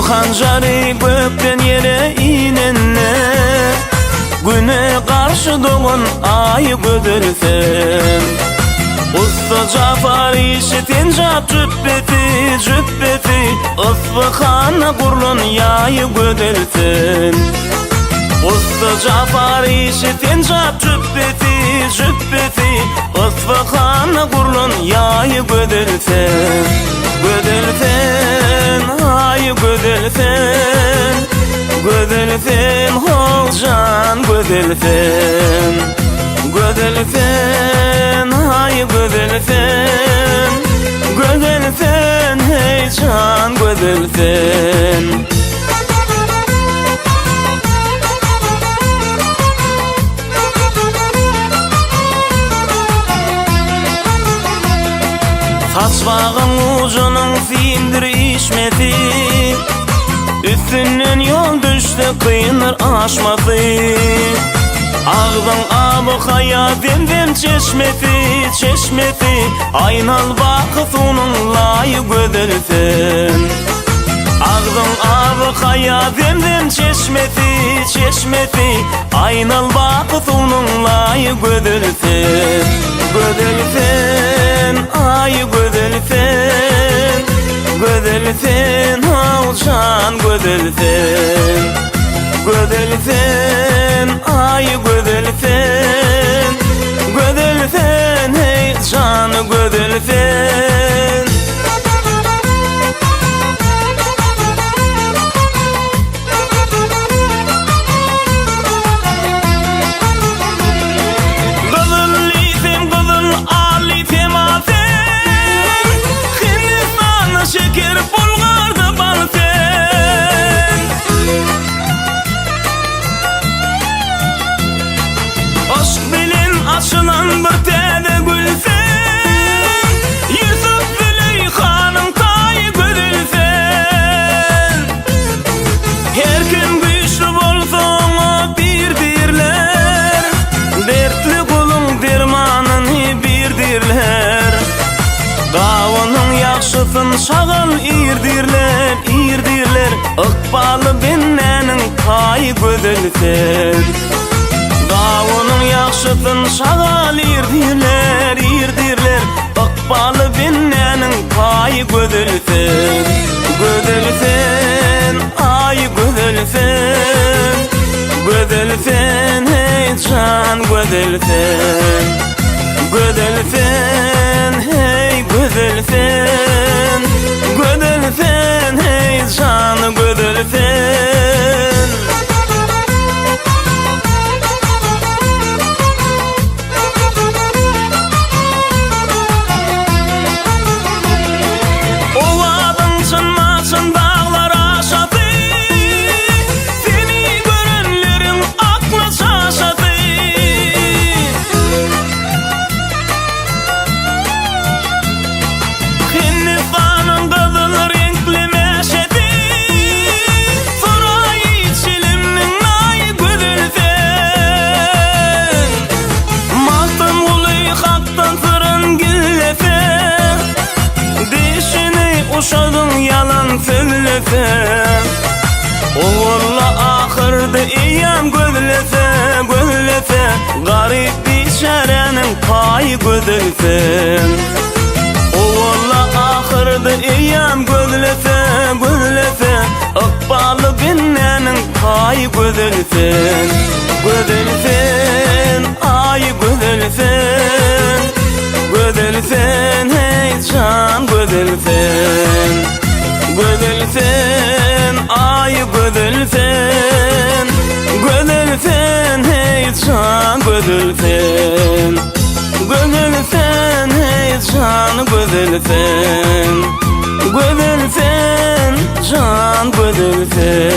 hanjary gökten yere inenne, güne karşı doğan ay gödülsen. Usta Jafar işitin jap cübbeti, cübbeti, ıslıkhana kurlun yayı gödülsen. Usta Jafar işitin jap cübbeti, cübbeti, ıslıkhana kurlun yayı gödülsen. Gödülsen, ay gödülsen, gödülsen, hocan gödülsen. Gödülsen, ay gödülsen, gödülsen, hey can gödülsen. Saçbağın ucunun findir işmeti, üstünden yol düştü kıyınır aşması. Ağdan abı kaya demdem çeşmeti, çeşmeti, aynal vakıf onun layı gödülsen. Ağdan abı kaya demdem çeşmeti, çeşmeti, aynal vakıf onun layı gödülsen. Gödülsen, ay gödülsen, gödülsen, havcan gödülsen. Gödülsen, ay gödülsen, gödülsen, hey can gödülsen. Şeker bulgarda balten, aşk bilen açılan bir tede gülsen, Yusuf Züleyxanın tayı gödülsen. Her kim güçlü bolsa ona birdirler, dertli kulun dermanını birdirler. Davunun yakşısın şağal irdirler, irdirler, ıkbalı bennenin payı gödülsen. Davunun yakşısın şağal irdirler, irdirler, ıkbalı bennenin payı gödülsen. Gödülsen, ay gödülsen, gödülsen, hey can gödülsen. Gödülsen, hey gödülsen, gödülsen, hey can gödülsen. Ovadın çınmasın dağlar aşadı, seni görenlerin aklı şaşadı. Hindistan'ın kızıl renkli meşedi, Suray çilimnin ay gödülsen. Mastın uluy haktan sırın gillese, dişini uşadın yalan söylese. Oğulla ahırdı iyam gödülese, gödülese, garip biçarenin payı gödülsen. Oğulla ahırdı iyam gödülese, gödülese, ıkbalı bennenin payı gödülsen. Gödülsen, ay gödülsen, gödülsen, hey can gödülsen. Gödülsen, ay gödülsen, gödülsen, hey can gödülsen. Gödülsen, hey can gödülsen, gödülsen, can gödülsen.